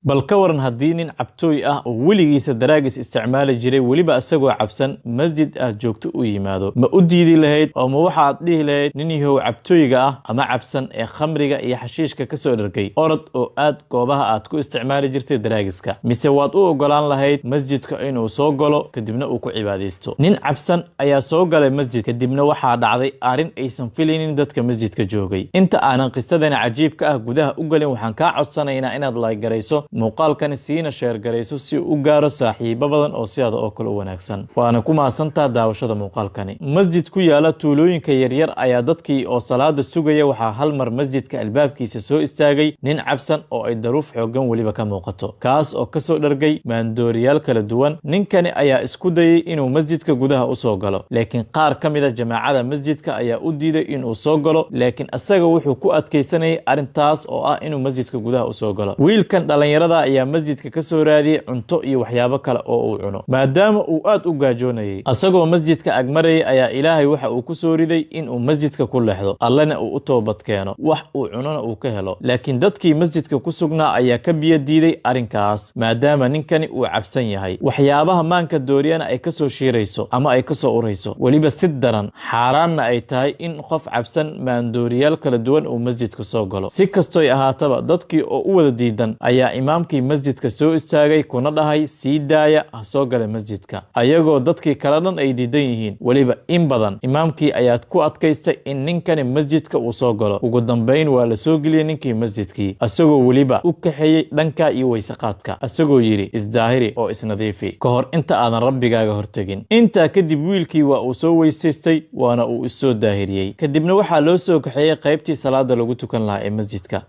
bal ka waran haddii nin cabtooy ah oo weligiisa daraagis isticmaali jiray weliba isagoo cabsan masjid aad joogto u yimaado ma u diidi lahayd oo ma waxaad dhihi lahayd nin yahow cabtooyga ah ama cabsan ee khamriga iyo xashiishka ka soo dhargay orod oo aad goobaha aad ku isticmaali jirtay daraagiska mise waad u ogolaan lahayd masjidka inuu soo galo kadibna uu ku cibaadaysto nin cabsan ayaa soo galay masjid kadibna waxaa dhacday arrin aysan filaynin dadka masjidka joogay inta aanan qisadan cajiibka ah gudaha u galin waxaan kaa codsanaynaa inaad like-garayso muuqaalkani siina sheer garayso si uu u gaaro saaxiibo badan oo sidaada oo kale u wanaagsan waana ku mahadsantaa daawashada muuqaalkani masjid ku yaala tuulooyinka yaryar ayaa dadkii oo salaada sugaya waxaa hal mar masjidka albaabkiisa soo istaagay nin cabsan oo ay daruuf xoogan weliba ka muuqato kaas oo kasoo dhargay maandooriyaal kala duwan ninkani ayaa isku dayay inuu masjidka gudaha u soo galo laakiin qaar ka mid a jamaacada masjidka ayaa u diiday inuu soo galo laakiin isaga wuxuu ku adkaysanayay arrintaas oo ah inuu masjidka gudaha u soo galo wiilkan dhalinyarada ayaa masjidka ka soo raadiyay cunto iyo waxyaabo kale oo uu cuno maadaama uu aad u gaajoonayay asagoo masjidka agmarayay ayaa ilaahay waxa uu ku soo riday inuu masjidka ku leexdo allana uu u toobad keeno wax uu cunona uu ka helo laakiin dadkii masjidka ku sugnaa ayaa ka biyo diiday arrinkaas maadaama ninkani uu cabsan yahay waxyaabaha maanka dooriyana ay kasoo shiirayso ama ay kasoo urayso weliba si daran xaaraanna ay tahay in qof cabsan maandooriyaal kala duwan uu masjidka soo galo si kastoy ahaataba dadkii oo u wada diidan ayaa imaamkii masjidka soo istaagay kuna dhahay sii daaya ha soo gala masjidka ayagoo dadkii kala dhan ay diidan yihiin weliba in badan imaamkii ayaad ku adkaystay in ninkani masjidka uu soo galo ugu dambayn waa la soo geliyey ninkii masjidkii isagoo weliba u kaxeeyey dhanka iyo weyseqaadka isagoo yidhi isdaahiri oo isnadiifi ka hor inta aadan rabbigaaga hortegin intaa kadib wiilkii waa uu soo weysaystay waana uu issoo daahiriyey kadibna waxaa loo soo kaxeeyey qaybtii salaada lagu tukan lahaa ee masjidka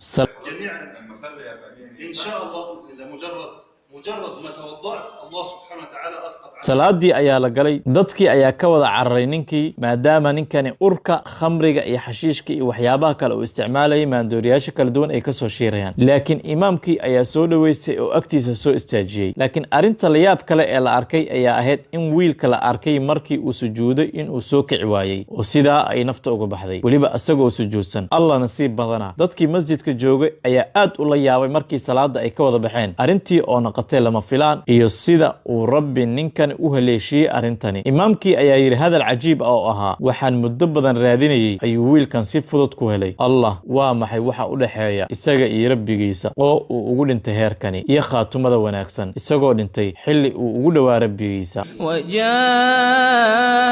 إن شاء الله بإذن الله مجرد ما توضعت الله سبحانه وتعالى أسقط عنه salaadii ayaa la galay dadkii ayaa ka wada cararay ninkii maadaama ninkani urka khamriga iyo xashiishka iyo waxyaabaha kale uu isticmaalayay maandooriyaasha kala duwan ay kasoo shiirayaan laakiin imaamkii ayaa soo dhaweystay oo agtiisa soo istaajiyey laakiin arrinta layaab kale ee la arkay ayaa ahayd in wiilka la arkay markii uu sujuuday inuu soo kici waayey oo sidaa ay nafta uga baxday weliba isagoo sujuudsan allah nasiib badana dadkii masjidka joogay ayaa aad ula yaabay markii salaada ay ka wada baxeen arrintii oo noqotay lama filaan iyo sida uu rabbi ninkan u haleeshiyey arrintani imaamkii ayaa yidhi hadal cajiib ah oo ahaa waxaan muddo badan raadinayey ayuu wiilkan si fudud ku helay allah waa maxay waxa u dhexeeya isaga iyo rabbigiisa oo uu ugu dhintay heerkani iyo khaatumada wanaagsan isagoo dhintay xilli uu ugu dhowaa rabbigiisa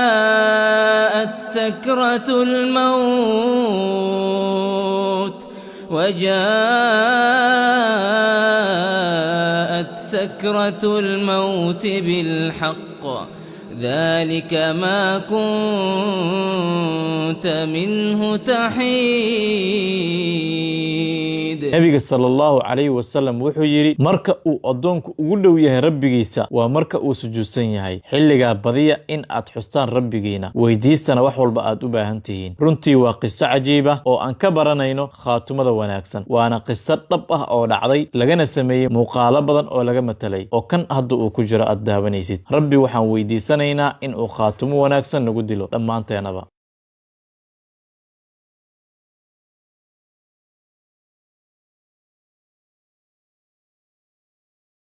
وجاءت سكرة الموت سكرة الموت بالحق ذلك ما كنت منه تحيد nabiga sallallahu alayhi wasallam wuxuu yiri marka uu adoonku ugu dhow yahay rabbigiisa waa marka uu sujuudsan yahay xilliga badiya in aad xustaan rabbigiina weydiistana wax walba aad u baahan tihiin runtii waa qiso cajiib ah oo aan ka baranayno khaatumada wanaagsan waana qiso dhab ah oo dhacday lagana sameeyey muuqaalo badan oo laga matalay oo kan hadda uu ku jiro aad daawanaysid rabbi waxaan weydiisanaynaa in uu khaatumo wanaagsan nagu dilo dhammaanteenaba